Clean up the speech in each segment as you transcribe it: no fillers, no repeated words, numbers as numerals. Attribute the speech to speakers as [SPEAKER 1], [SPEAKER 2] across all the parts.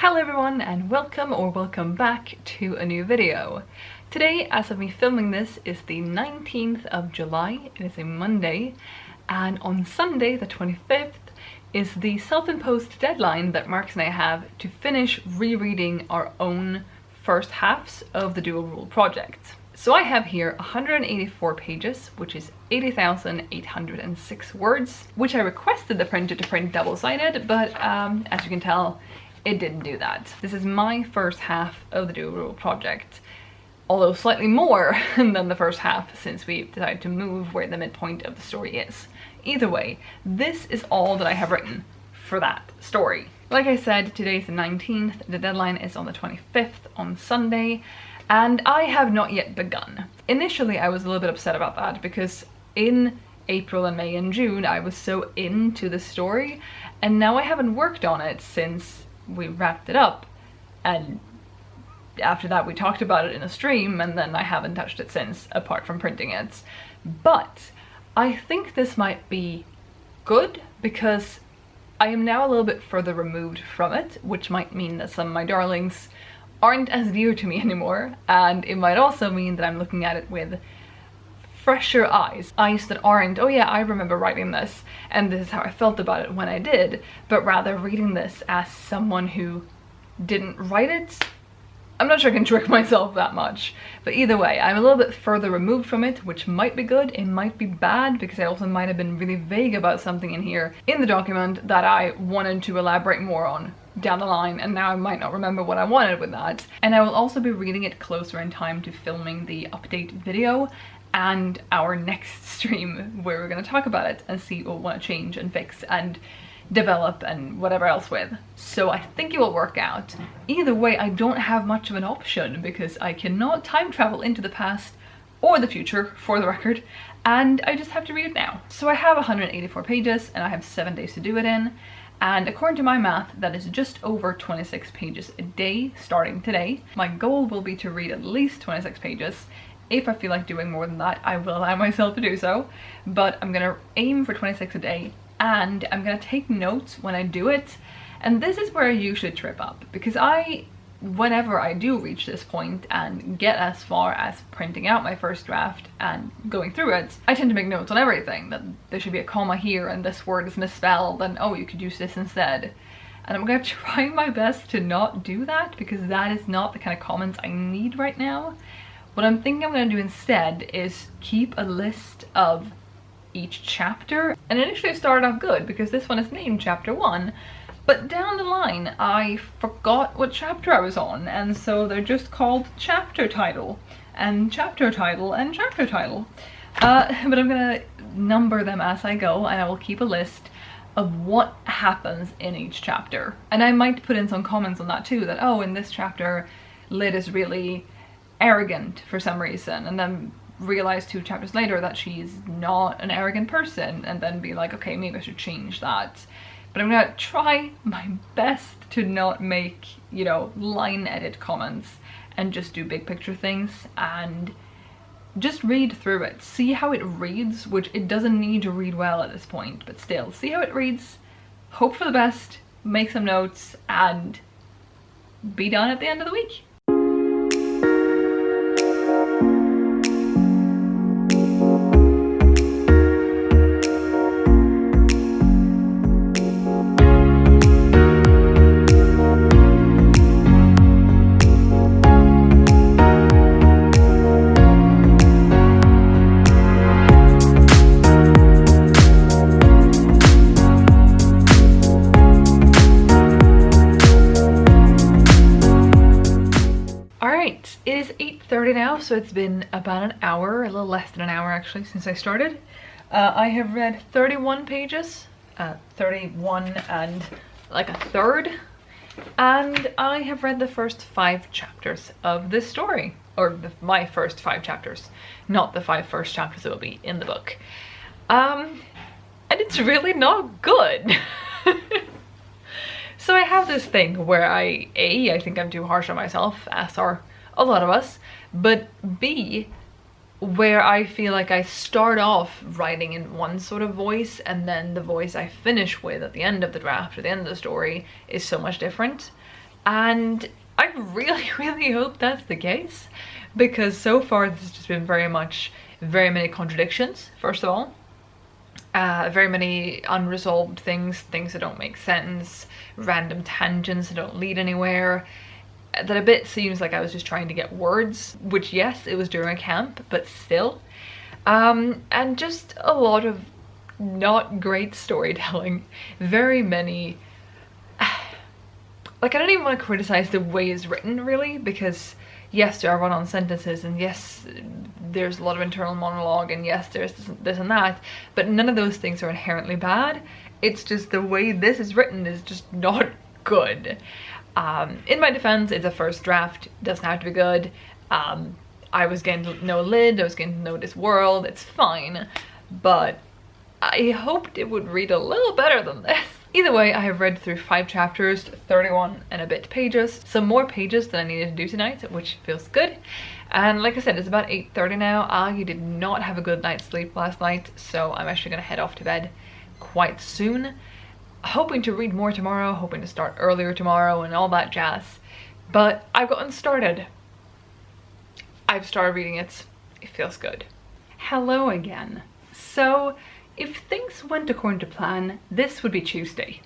[SPEAKER 1] Hello everyone and welcome back to a new video. Today, as of me filming this, is the 19th of July. It is a Monday, and on Sunday the 25th is the self-imposed deadline that Mark and I have to finish rereading our own first halves of the Dual Rule project. So I have here 184 pages, which is 80,806 words, which I requested the printer to print double-sided, but as you can tell, it didn't do that. This is my first half of the Dual Rule project, although slightly more than the first half since we decided to move where the midpoint of the story is. Either way, this is all that I have written for that story. Like I said, today's the 19th, the deadline is on the 25th on Sunday, and I have not yet begun. Initially, I was a little bit upset about that because in April and May and June, I was so into the story, and now I haven't worked on it since we wrapped it up, and after that we talked about it in a stream, and then I haven't touched it since, apart from printing it. But I think this might be good because I am now a little bit further removed from it, which might mean that some of my darlings aren't as dear to me anymore, and it might also mean that I'm looking at it with fresher eyes that aren't, oh yeah, I remember writing this and this is how I felt about it when I did, but rather reading this as someone who didn't write it. I'm not sure I can trick myself that much, but either way, I'm a little bit further removed from it, which might be good, it might be bad, because I also might have been really vague about something in here in the document that I wanted to elaborate more on down the line, and now I might not remember what I wanted with that. And I will also be reading it closer in time to filming the update video and our next stream where we're going to talk about it and see what we want to change and fix and develop and whatever else with. So I think it will work out. Either way, I don't have much of an option because I cannot time travel into the past or the future, for the record, and I just have to read it now. So I have 184 pages and I have 7 days to do it in, and according to my math, that is just over 26 pages a day starting today. My goal will be to read at least 26 pages. If I feel like doing more than that, I will allow myself to do so, but I'm gonna aim for 26 a day, and I'm gonna take notes when I do it. And this is where I usually trip up, because whenever I do reach this point and get as far as printing out my first draft and going through it, I tend to make notes on everything, that there should be a comma here and this word is misspelled and oh, you could use this instead. And I'm gonna try my best to not do that, because that is not the kind of comments I need right now. What I'm thinking I'm going to do instead is keep a list of each chapter. And initially I started off good because this one is named chapter 1, but down the line I forgot what chapter I was on, and so they're just called chapter title and chapter title and chapter title. But I'm going to number them as I go, and I will keep a list of what happens in each chapter. And I might put in some comments on that too, that oh, in this chapter Lid is really arrogant for some reason, and then realize 2 chapters later that she's not an arrogant person, and then be like, okay, maybe I should change that. But I'm gonna try my best to not make, you know, line edit comments and just do big picture things and just read through it, see how it reads, which it doesn't need to read well at this point, but still see how it reads, hope for the best, make some notes, and be done at the end of the week. It is 8:30 now, so it's been about an hour, a little less than an hour actually, since I started. I have read 31 pages, 31 and like a third, and I have read the first 5 chapters of this story, or my first 5 chapters, not the 5 first chapters that will be in the book. And it's really not good. So I have this thing where I think I'm too harsh on myself, as are a lot of us, but B, where I feel like I start off writing in one sort of voice, and then the voice I finish with at the end of the draft, at the end of the story, is so much different. And I really, really hope that's the case, because so far this has just been very many contradictions, first of all. Very many unresolved things that don't make sense, random tangents that don't lead anywhere, that a bit seems like I was just trying to get words, which yes, it was during a camp, but still. And just a lot of not great storytelling. Very many, like, I don't even want to criticize the way it's written really, because yes, there are run-on sentences, and yes, there's a lot of internal monologue, and yes, there's this and that, but none of those things are inherently bad. It's just the way this is written is just not good. In my defense, it's a first draft, doesn't have to be good. I was getting to know Lyd, I was getting to know this world, it's fine, but I hoped it would read a little better than this. Either way, I have read through 5 chapters, 31 and a bit pages, some more pages than I needed to do tonight, which feels good. And like I said, it's about 8:30 now. I did not have a good night's sleep last night, so I'm actually gonna head off to bed quite soon. Hoping to read more tomorrow, hoping to start earlier tomorrow and all that jazz. But I've gotten started. I've started reading it. It feels good. Hello again. So, if things went according to plan, this would be Tuesday.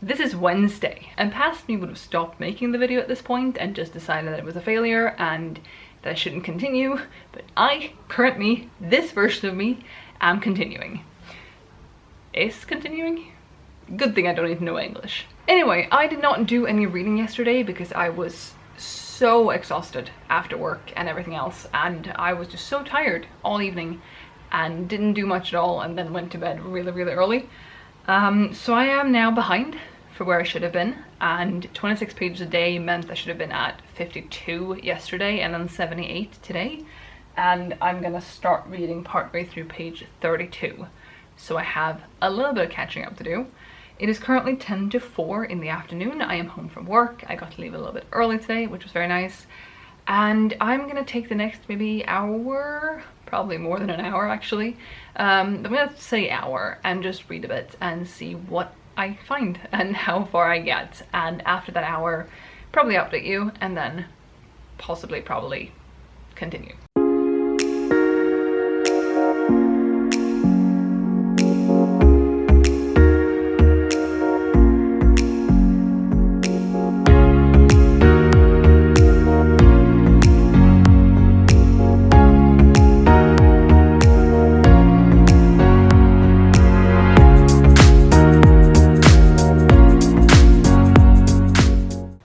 [SPEAKER 1] This is Wednesday, and past me would have stopped making the video at this point and just decided that it was a failure and that I shouldn't continue, but I, current me, this version of me, am continuing. Is continuing? Good thing I don't even know English. Anyway, I did not do any reading yesterday because I was so exhausted after work and everything else, and I was just so tired all evening and didn't do much at all, and then went to bed really, really early. So I am now behind for where I should have been, and 26 pages a day meant I should have been at 52 yesterday and then 78 today, and I'm gonna start reading partway through page 32. So I have a little bit of catching up to do. It is currently 10 to 4 in the afternoon. I am home from work. I got to leave a little bit early today, which was very nice. And I'm gonna take the next maybe hour, probably more than an hour actually. I'm gonna say hour and just read a bit and see what I find and how far I get. And after that hour, probably update you and then probably continue.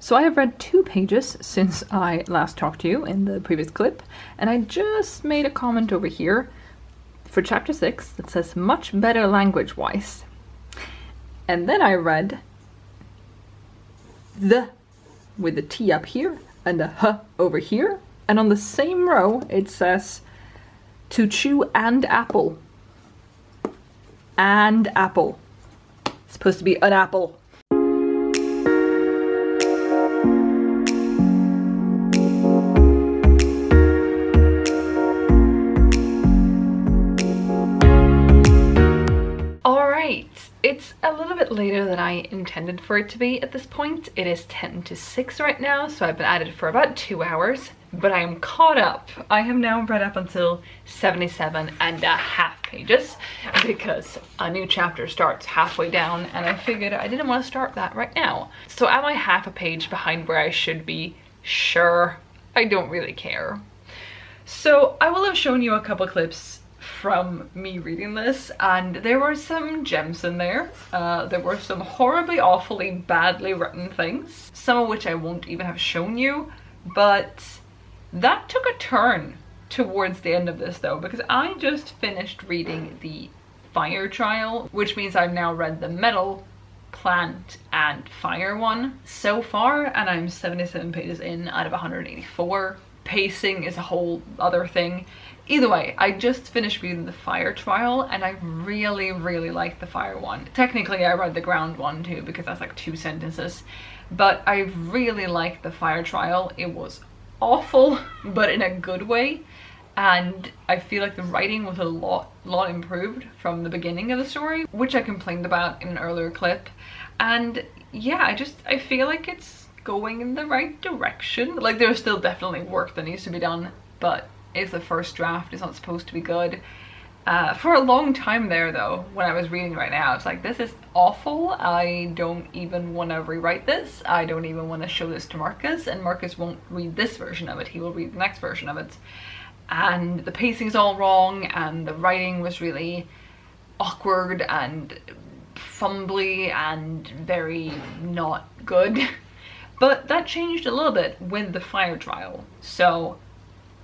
[SPEAKER 1] So I have read 2 pages since I last talked to you in the previous clip, and I just made a comment over here for chapter 6 that says much better language-wise. And then I read the with the T up here and the H over here, and on the same row it says to chew and apple. And apple. It's supposed to be an apple. It's a little bit later than I intended for it to be at this point. It is 10 to 6 right now, so I've been at it for about 2 hours, but I am caught up. I have now read up until 77 and a half pages because a new chapter starts halfway down, and I figured I didn't want to start that right now. So am I half a page behind where I should be? Sure, I don't really care. So I will have shown you a couple clips from me reading this, and there were some gems in there. There were some horribly, awfully, badly written things, some of which I won't even have shown you, but that took a turn towards the end of this though, because I just finished reading the fire trial, which means I've now read the metal, plant and fire one so far, and I'm 77 pages in out of 184. Pacing is a whole other thing. Either way, I just finished reading the fire trial, and I really, really liked the fire one. Technically, I read the ground one too, because that's like 2 sentences, but I really liked the fire trial. It was awful, but in a good way, and I feel like the writing was a lot improved from the beginning of the story, which I complained about in an earlier clip. And yeah, I feel like it's going in the right direction. Like, there's still definitely work that needs to be done, but it's the first draft, it's not supposed to be good. For a long time there though, when I was reading right now, it's like, this is awful. I don't even want to rewrite this. I don't even want to show this to Marcus, and Marcus won't read this version of it. He will read the next version of it. And the pacing's all wrong, and the writing was really awkward and fumbly and very not good. But that changed a little bit with the fire trial, so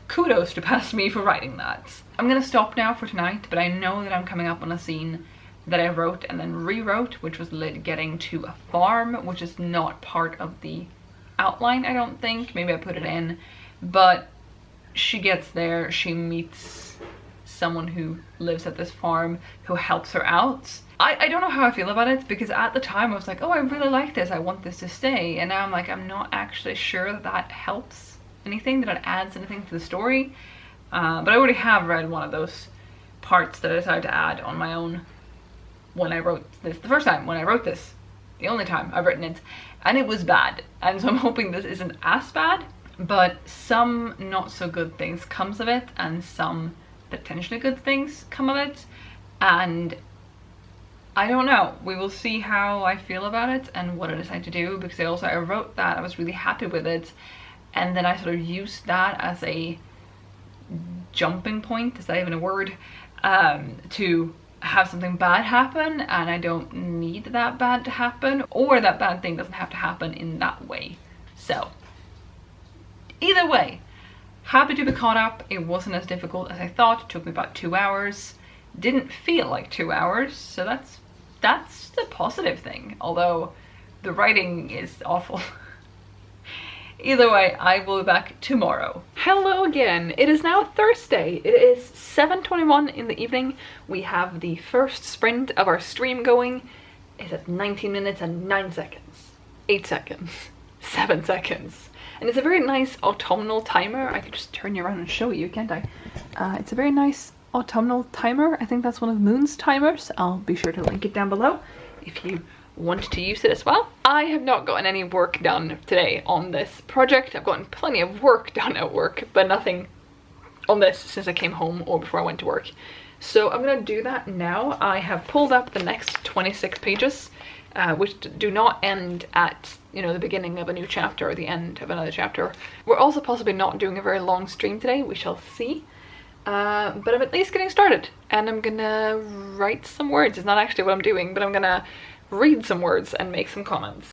[SPEAKER 1] kudos to past me for writing that. I'm gonna stop now for tonight, but I know that I'm coming up on a scene that I wrote and then rewrote, which was Lid getting to a farm, which is not part of the outline, I don't think. Maybe I put it in, but she gets there, she meets someone who lives at this farm who helps her out. I don't know how I feel about it, because at the time I was like, oh, I really like this, I want this to stay, and now I'm like, I'm not actually sure that that helps anything, that it adds anything to the story. But I already have read one of those parts that I decided to add on my own when I wrote this, the first time when I wrote this, the only time I've written it, and it was bad. And so I'm hoping this isn't as bad, but some not so good things comes of it, and some potentially good things come of it, and I don't know. We will see how I feel about it and what I decide to do, because I wrote that, I was really happy with it, and then I sort of used that as a jumping point, is that even a word, to have something bad happen, and I don't need that bad to happen, or that bad thing doesn't have to happen in that way. So either way, happy to be caught up. It wasn't as difficult as I thought. It took me about 2 hours. Didn't feel like 2 hours, so that's the positive thing, although the writing is awful. Either way, I will be back tomorrow. Hello again. It is now Thursday. It is 7:21 in the evening. We have the first sprint of our stream going. It's at 19 minutes and 9 seconds. 8 seconds. 7 seconds. And it's a very nice autumnal timer. I could just turn you around and show you, can't I? It's a very nice autumnal timer. I think that's one of Moon's timers. I'll be sure to link it down below if you want to use it as well. I have not gotten any work done today on this project. I've gotten plenty of work done at work, but nothing on this since I came home or before I went to work. So I'm gonna do that now. I have pulled up the next 26 pages, which do not end at, you know, the beginning of a new chapter or the end of another chapter. We're also possibly not doing a very long stream today, we shall see. But I'm at least getting started, and I'm gonna write some words. It's not actually what I'm doing, but I'm gonna read some words and make some comments.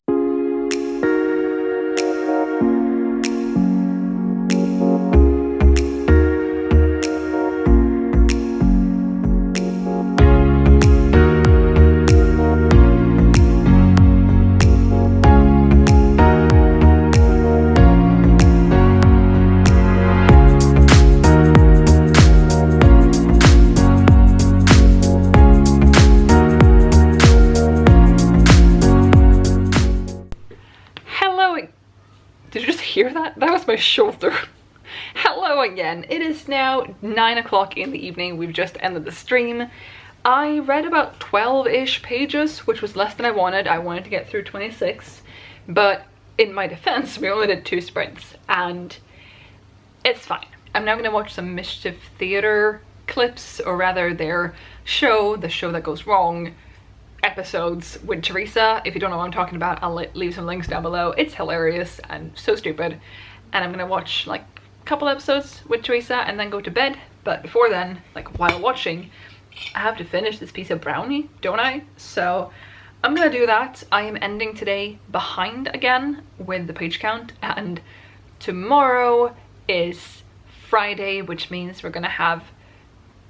[SPEAKER 1] Hear that? That was my shoulder. Hello again. It is now 9 o'clock in the evening. We've just ended the stream. I read about 12-ish pages, which was less than I wanted. I wanted to get through 26, but in my defense, we only did 2 sprints, and it's fine. I'm now going to watch some Mischief Theatre clips, or rather their show, The Show That Goes Wrong, episodes with Teresa. If you don't know what I'm talking about, I'll leave some links down below. It's hilarious and so stupid, and I'm gonna watch like a couple episodes with Teresa and then go to bed. But before then, like while watching, I have to finish this piece of brownie, don't I? So I'm gonna do that. I am ending today behind again with the page count, and tomorrow is Friday, which means we're gonna have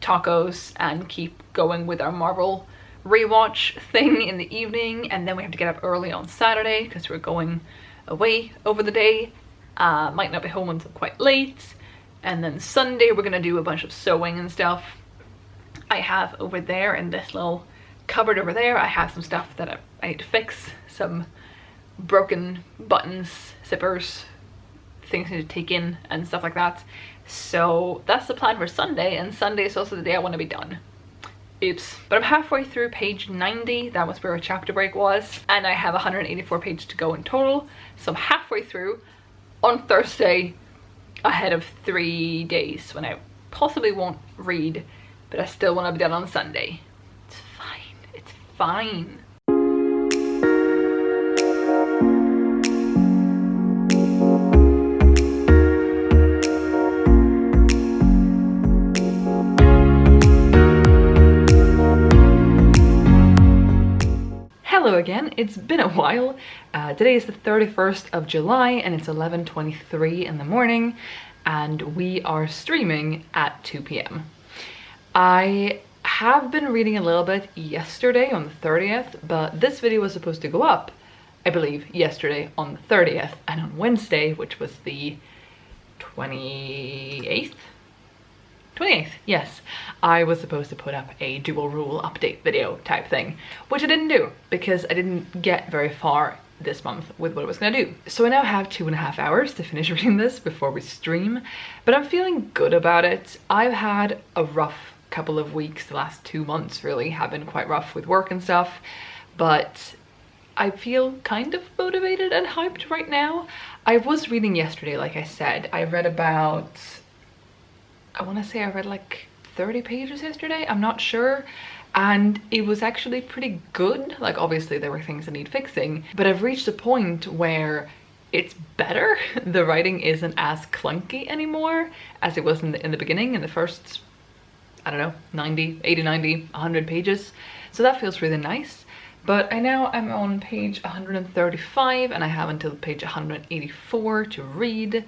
[SPEAKER 1] tacos and keep going with our Marvel rewatch thing in the evening, and then we have to get up early on Saturday because we're going away over the day. Might not be home until quite late, and then Sunday we're gonna do a bunch of sewing and stuff. I have over there in this little cupboard over there, I have some stuff that I need to fix, some broken buttons, zippers, things I need to take in and stuff like that. So that's the plan for Sunday, and Sunday is also the day I want to be done. Oops. But I'm halfway through page 90. That was where a chapter break was. And I have 184 pages to go in total. So I'm halfway through on Thursday, ahead of 3 days when I possibly won't read, but I still want to be done on Sunday. It's fine. It's fine. Hello again, it's been a while. Today is the 31st of July and it's 11:23 in the morning and we are streaming at 2 p.m. I have been reading a little bit yesterday on the 30th, but this video was supposed to go up, I believe, yesterday on the 30th, and on Wednesday, which was the 28th? 28th, yes, I was supposed to put up a dual rule update video type thing, which I didn't do because I didn't get very far this month with what I was gonna do. So I now have 2.5 hours to finish reading this before we stream, but I'm feeling good about it. I've had a rough couple of weeks. The last 2 months really have been quite rough with work and stuff, but I feel kind of motivated and hyped right now. I was reading yesterday, like I said. I read about, I want to say I read like 30 pages yesterday, I'm not sure, and it was actually pretty good. Like obviously there were things that need fixing, but I've reached a point where it's better. The writing isn't as clunky anymore as it was in the beginning, in the first, I don't know, 90, 80, 90, 100 pages. So that feels really nice. But I'm on page 135 and I have until page 184 to read.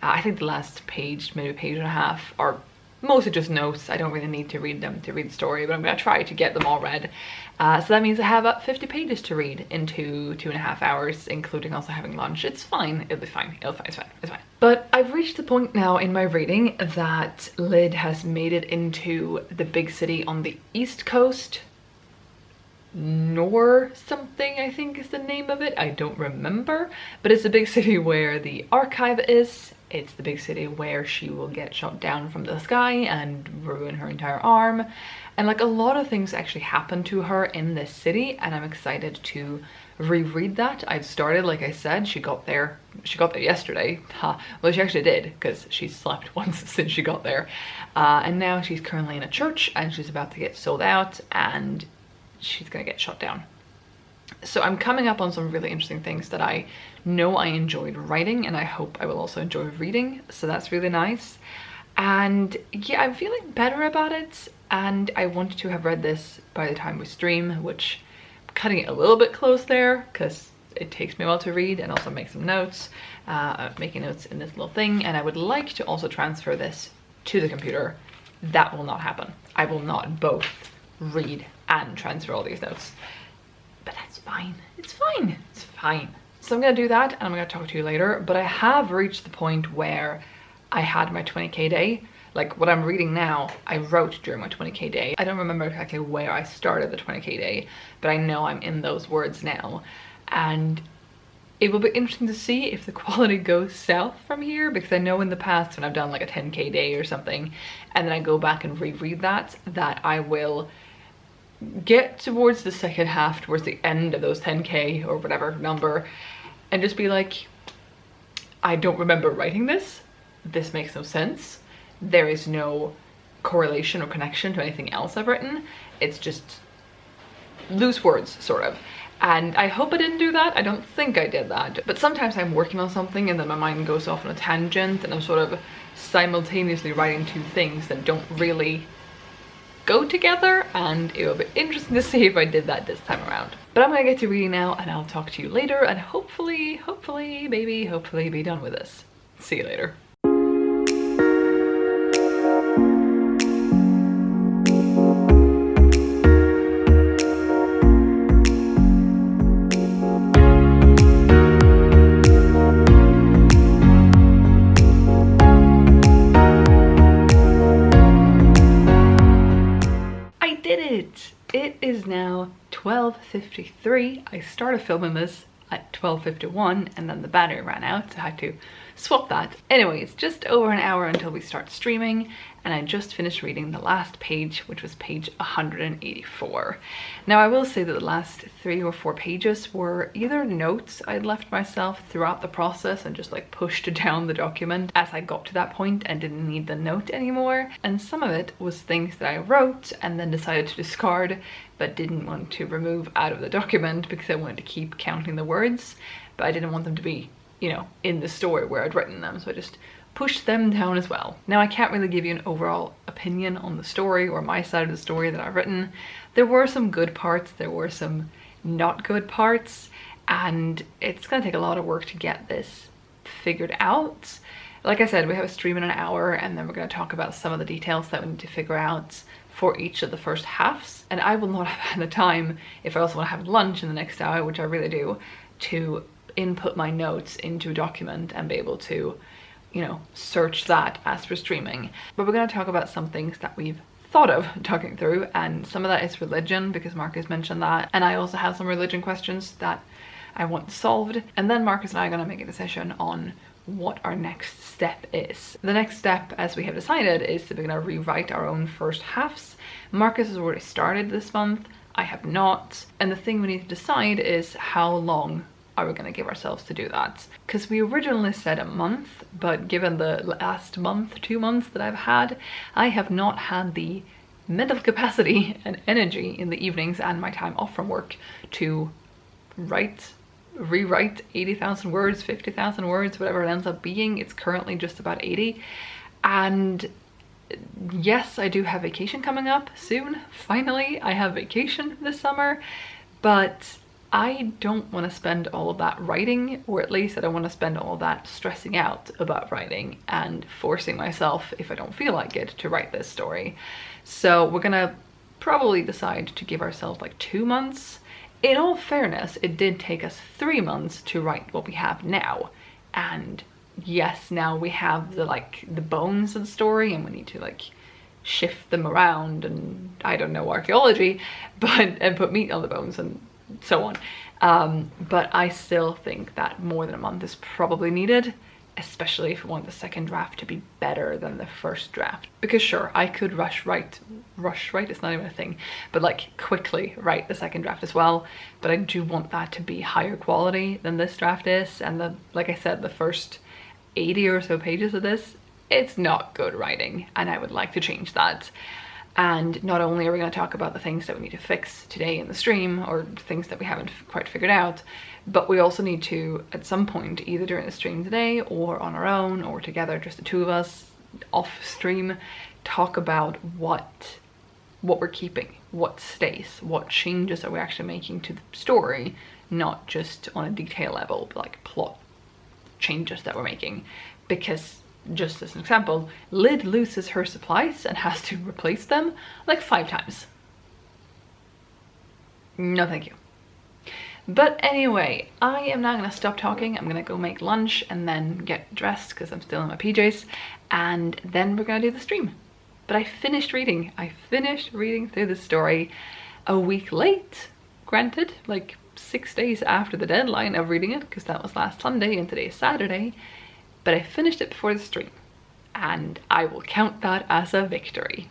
[SPEAKER 1] I think the last page, maybe a page and a half, are mostly just notes. I don't really need to read them to read the story, but I'm gonna try to get them all read. So that means I have about 50 pages to read in 2.5 hours, including also having lunch. It's fine, it'll be fine, it's fine. But I've reached the point now in my reading that Lyd has made it into the big city on the East Coast. Nor something, I think is the name of it, I don't remember, but it's the big city where the archive is. It's the big city where she will get shot down from the sky and ruin her entire arm, and like a lot of things actually happen to her in this city, and I'm excited to reread that. I've started, like I said, she got there yesterday. Well, she actually did, because she slept once since she got there, and now she's currently in a church and she's about to get sold out and she's gonna get shot down. So I'm coming up on some really interesting things that I know I enjoyed writing, and I hope I will also enjoy reading, so that's really nice. And yeah, I'm feeling better about it, and I wanted to have read this by the time we stream, which I'm cutting it a little bit close there because it takes me a while to read and also make some notes, making notes in this little thing, and I would like to also transfer this to the computer. That will not happen. I will not both read and transfer all these notes, but that's fine. It's fine. It's fine. So I'm gonna do that and I'm gonna talk to you later, but I have reached the point where I had my 20k day. Like what I'm reading now, I wrote during my 20k day. I don't remember exactly where I started the 20k day, but I know I'm in those words now, and it will be interesting to see if the quality goes south from here, because I know in the past when I've done like a 10k day or something and then I go back and reread that I will get towards the second half, towards the end of those 10k or whatever number, and just be like, I don't remember writing this. This makes no sense. There is no correlation or connection to anything else I've written. It's just loose words, sort of. And I hope I didn't do that. I don't think I did that. But sometimes I'm working on something and then my mind goes off on a tangent and I'm sort of simultaneously writing two things that don't really go together, and it will be interesting to see if I did that this time around. But I'm gonna get to reading now and I'll talk to you later, and hopefully be done with this. See you later. It is now 12:53. I started filming this at 12:51 and then the battery ran out, so I had to swap that. Anyway, it's just over an hour until we start streaming, and I just finished reading the last page, which was page 184. Now I will say that the last 3 or 4 pages were either notes I'd left myself throughout the process and just like pushed down the document as I got to that point and didn't need the note anymore, and some of it was things that I wrote and then decided to discard but didn't want to remove out of the document because I wanted to keep counting the words, but I didn't want them to be, you know, in the story where I'd written them, so I just pushed them down as well. Now I can't really give you an overall opinion on the story or my side of the story that I've written. There were some good parts, there were some not good parts, and it's gonna take a lot of work to get this figured out. Like I said, we have a stream in an hour, and then we're gonna talk about some of the details that we need to figure out for each of the first halves, and I will not have had the time, if I also want to have lunch in the next hour, which I really do, to input my notes into a document and be able to, you know, search that as we're streaming. But we're going to talk about some things that we've thought of talking through, and some of that is religion because Marcus mentioned that, and I also have some religion questions that I want solved, and then Marcus and I are going to make a decision on what our next step is. The next step, as we have decided, is that we're going to rewrite our own first halves. Marcus has already started this month, I have not, and the thing we need to decide is how long are we going to give ourselves to do that, because we originally said a month, but given the last month, 2 months that I've had, I have not had the mental capacity and energy in the evenings and my time off from work to rewrite 80,000 words, 50,000 words, whatever it ends up being. It's currently just about 80, and yes, I do have vacation coming up soon. Finally, I have vacation this summer, but I don't want to spend all of that writing, or at least I don't want to spend all of that stressing out about writing and forcing myself, if I don't feel like it, to write this story. So we're gonna probably decide to give ourselves like 2 months. In all fairness, it did take us 3 months to write what we have now, and yes, now we have the bones of the story, and we need to like shift them around and I don't know archaeology, and put meat on the bones and so on, but I still think that more than a month is probably needed, especially if we want the second draft to be better than the first draft. Because sure, I could rush write, it's not even a thing, but like quickly write the second draft as well, but I do want that to be higher quality than this draft is, and like I said, the first 80 or so pages of this, it's not good writing, and I would like to change that. And not only are we going to talk about the things that we need to fix today in the stream, or things that we haven't quite figured out, but we also need to, at some point, either during the stream today or on our own or together, just the two of us off stream, talk about what we're keeping, what stays, what changes are we actually making to the story, not just on a detail level, but like plot changes that we're making. Because just as an example, Lyd loses her supplies and has to replace them like 5 times. No thank you. But anyway, I am now gonna stop talking. I'm gonna go make lunch and then get dressed because I'm still in my PJs, and then we're gonna do the stream. But I finished reading. I finished reading through the story a week late, granted, like 6 days after the deadline of reading it, because that was last Sunday and today's Saturday. But I finished it before the stream, and I will count that as a victory.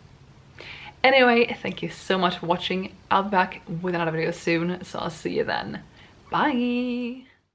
[SPEAKER 1] Anyway, thank you so much for watching. I'll be back with another video soon, so I'll see you then. Bye!